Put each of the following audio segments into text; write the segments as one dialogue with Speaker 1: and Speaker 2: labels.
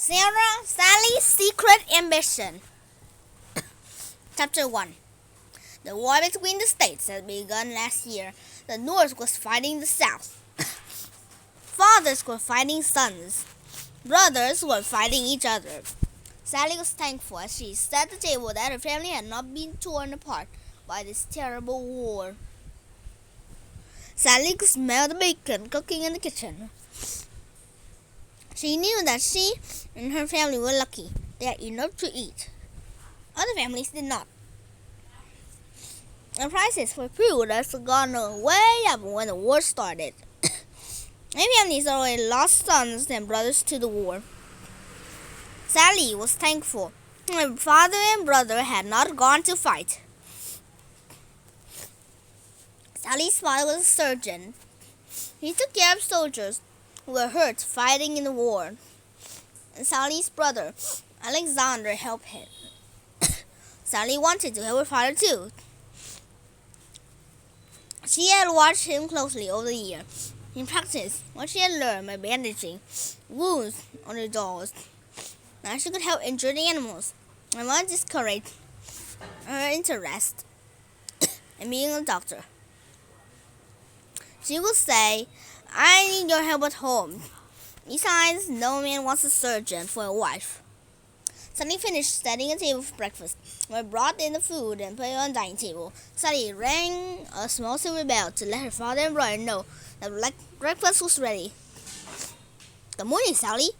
Speaker 1: Sally's Secret Ambition. Chapter 1. The war between the states had begun last year. The North was fighting the South. Fathers were fighting sons. Brothers were fighting each other. Sally was thankful as she sat at the table that her family had not been torn apart by this terrible war. Sally could smell the bacon cooking in the kitchen. She knew that she and her family were lucky. They had enough to eat. Other families did not. The prices for food had gone way up when the war started. Many families already lost sons and brothers to the war. Sally was thankful her father and brother had not gone to fight. Sally's father was a surgeon. He took care of soldiers who were hurt fighting in the war. And Sally's brother, Alexander, helped him. Sally wanted to help her father too. She had watched him closely over the years. In practice, what she had learned by bandaging wounds on the dolls. Now she could help injured animals, and what discouraged her interest in being a doctor. She would say, "I need your help at home. Besides, no man wants a surgeon for a wife." Sally finished setting a table for breakfast. When brought in the food and put it on the dining table, Sally rang a small silver bell to let her father and brother know that breakfast was ready. "Good morning, Sally,"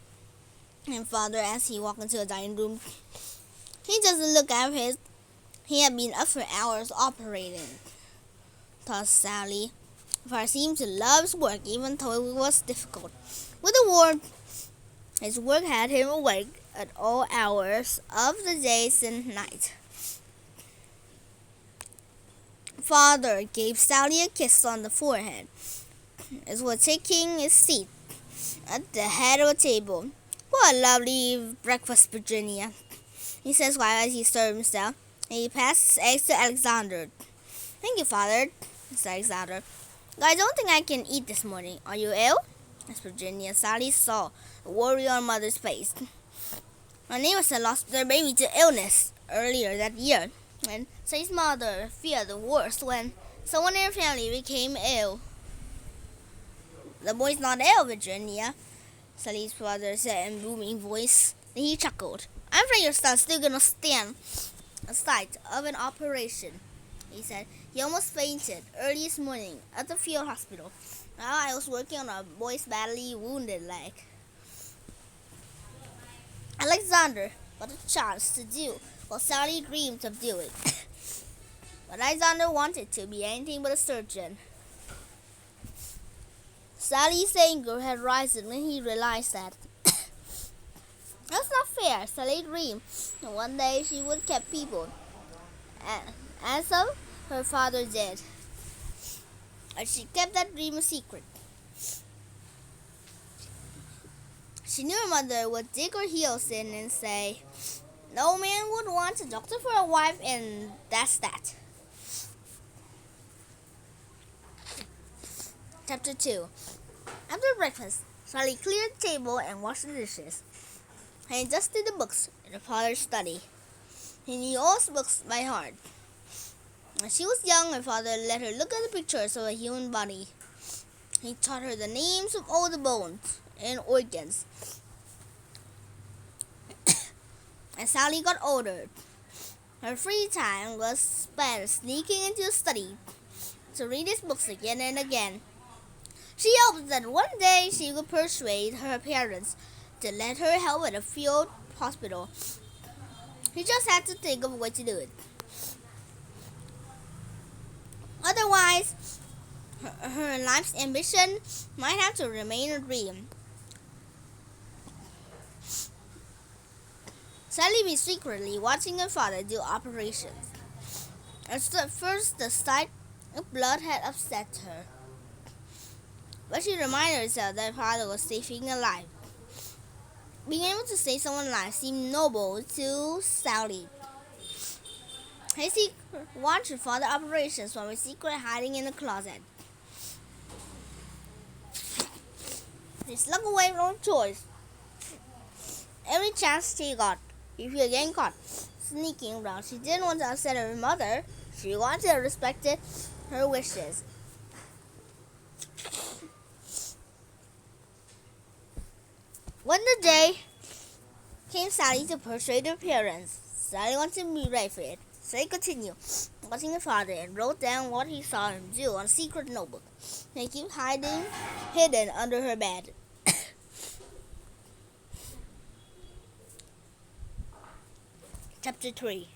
Speaker 1: and father as he walked into the dining room. "He doesn't look at his. He had been up for hours operating," thought Sally. Father seemed to love his work even though it was difficult. With the war, his work had him awake at all hours of the days and night. Father gave Sally a kiss on the forehead as was taking his seat at the head of the table. "What a lovely breakfast, Virginia," he said while he served himself, and he passed his eggs to Alexander. "Thank you, Father," said Alexander. "I don't think I can eat this morning. Are you ill?" asked Virginia. Sally saw the worry on mother's face. Her neighbors had lost their baby to illness earlier that year, and Sally's mother feared the worst when someone in her family became ill. "The boy's not ill, Virginia," Sally's father said in a booming voice. Then he chuckled. "I'm afraid your son's still gonna stand a sight of an operation," he said. "He almost fainted early this morning at the field hospital. Now I was working on a boy's badly wounded leg." Alexander got a chance to do what Sally dreamed of doing. But Alexander wanted to be anything but a surgeon. Sally's anger had risen when he realized that. "That's not fair," Sally dreamed. And one day she would keep people, as her father did. But she kept that dream a secret. She knew her mother would dig her heels in and say, "No man would want a doctor for a wife, and that's that." Chapter 2. After breakfast, Sally cleared the table and washed the dishes. He dusted the books in her father's study. He knew all his books by heart. When she was young, her father let her look at the pictures of a human body. He taught her the names of all the bones and organs. As Sally got older, her free time was spent sneaking into the study to read his books again and again. She hoped that one day she would persuade her parents to let her help at a field hospital. He just had to think of a way to do it. Otherwise, her life's ambition might have to remain a dream. Sally was secretly watching her father do operations. At first, the sight of blood had upset her. But she reminded herself that her father was saving a life. Being able to save someone's life seemed noble to Sally. She watched her father's operations from her secret hiding in the closet. She slunk away from her choice every chance she got. If you getting caught sneaking around, she didn't want to upset her mother. She wanted to respect her wishes. One day came Sally to persuade her parents. Sally wanted to be right for it. So he continued watching her father and wrote down what he saw him do on a secret notebook. They keep hidden under her bed. Chapter 3.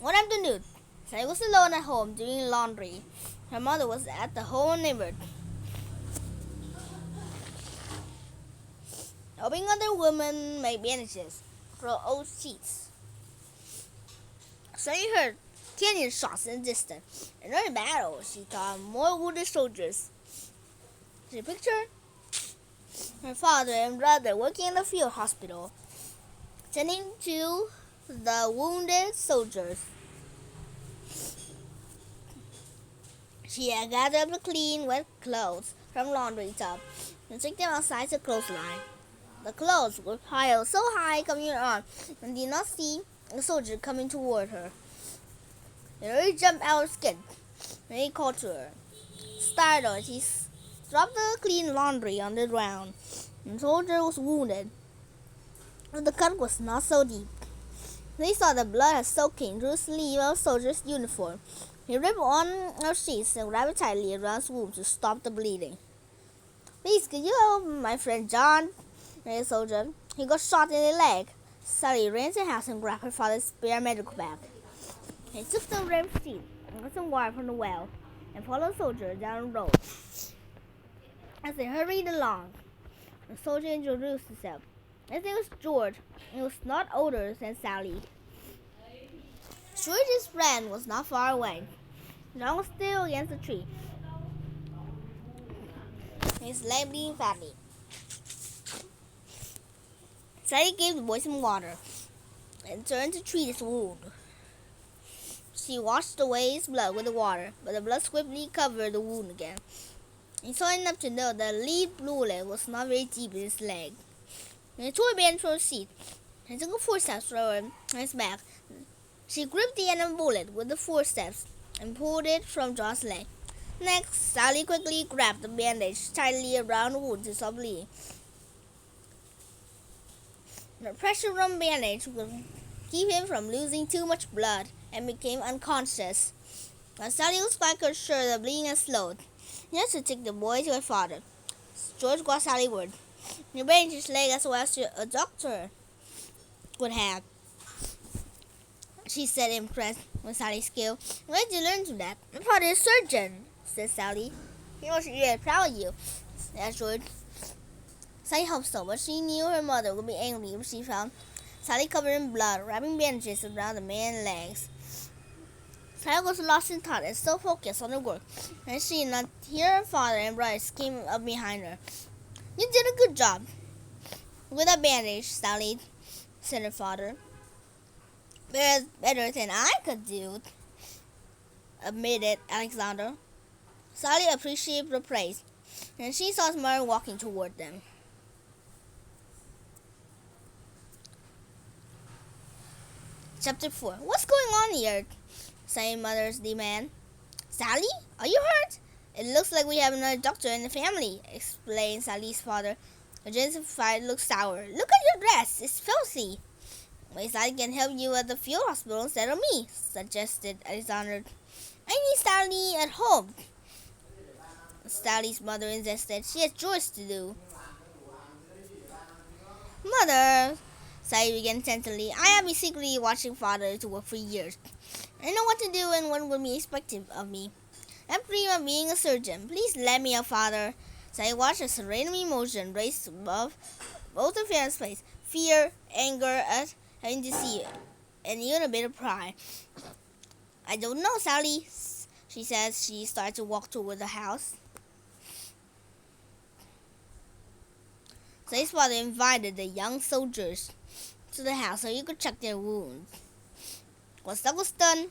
Speaker 1: One afternoon, Sally was alone at home doing laundry. Her mother was at the home neighbor, helping other women make bandages for old sheets. Sally heard cannon shots in the distance. In another battle, she saw more wounded soldiers. She pictured her father and brother working in the field hospital, tending to the wounded soldiers. She had gathered up the clean, wet clothes from laundry tub and took them outside the clothesline. The clothes were piled so high covering her arm and did not see the soldier coming toward her. It already jumped out of her skin when he called to her. Startled, she dropped the clean laundry on the ground. The soldier was wounded, but the cut was not so deep. They saw the blood had soaking through the sleeve of the soldier's uniform. He ripped one of the sheets and wrapped it tightly around his wound to stop the bleeding. "Please, could you help my friend John?" asked the soldier. "He got shot in the leg." Sally ran to the house and grabbed her father's spare medical bag. He took the ripped sheet and got some water from the well and followed the soldier down the road. As they hurried along, the soldier introduced himself. His name was George, and he was not older than Sally. George's friend was not far away. John was still against the tree, his leg bleeding badly. Sally gave the boy some water and turned to treat his wound. She washed away his blood with the water, but the blood swiftly covered the wound again. He saw enough to know that the lead bullet was not very deep in his leg. He tore a band from the sheet and took a forceps from his back. She gripped the end of the bullet with the forceps and pulled it from John's leg. Next, Sally quickly grabbed the bandage tightly around the wound to stop bleeding. The pressure from the bandage would keep him from losing too much blood and became unconscious. But Sally was quite sure the bleeding had slowed. He had to take the boy to her father. George got Sally word. "You bandaged his leg as well as a doctor would have," she said, impressed with Sally's skill. "Where did you learn that?" "My father is a surgeon," said Sally. "He was really proud of you," said George. Sally hoped so, but she knew her mother would be angry if she found Sally covered in blood, wrapping bandages around the man's legs. Sally was lost in thought and so focused on her work, and she did not hear her father and brothers came up behind her. "You did a good job with a bandage, Sally," said her father. "Better than I could do," admitted Alexander. Sally appreciated the praise, and she saw his mother walking toward them. Chapter 4. "What's going on here?" Sally's mother's demand. "Sally, are you hurt?" "It looks like we have another doctor in the family," explained Sally's father. The gentleman looked sour. "Look at your dress. It's filthy." "Maybe Sally can help you at the field hospital instead of me," suggested Alexander. "I need Sally at home," Sally's mother insisted. "She has chores to do." "Mother," Sally began tentatively, "I have been secretly watching father to work for years. I know what to do and what would be expected of me. I dream of being a surgeon. Please let me out, father." Sally watched a serene emotion raise above both her parents' face: fear, anger at having to see it, and even a bit of pride. "I don't know, Sally," she said. She started to walk toward the house. Sally's father invited the young soldiers to the house so he could check their wounds. Once that was done,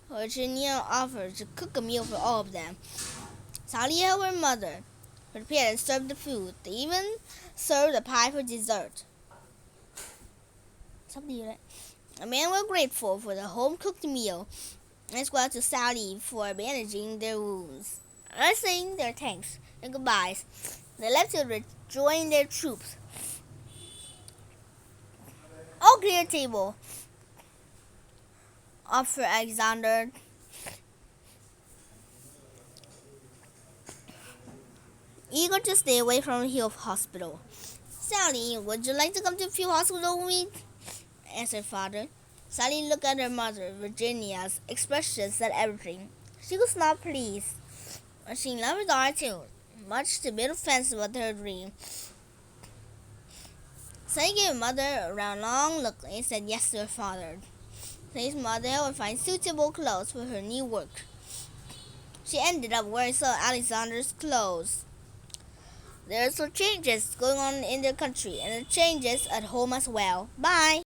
Speaker 1: Virginia offered to cook a meal for all of them. Sally helped her mother prepare and serve the food. They even served a pie for dessert. The men were grateful for the home-cooked meal, as well to Sally for bandaging their wounds. Saying their thanks and goodbyes, they left to rejoin their troops. "All clear, table," offered Alexander. Eager to stay away from the Hill Hospital. "Sally, would you like to come to the Hill Hospital with me?" asked her father. Sally looked at her mother. Virginia's expression said everything. She was not pleased. She loved her daughter too, much to be offensive about her dream. Sally gave her mother a round, long look and said yes to her father. Sally's mother would find suitable clothes for her new work. She ended up wearing some of Alexander's clothes. There are some changes going on in the country, and the changes at home as well. Bye!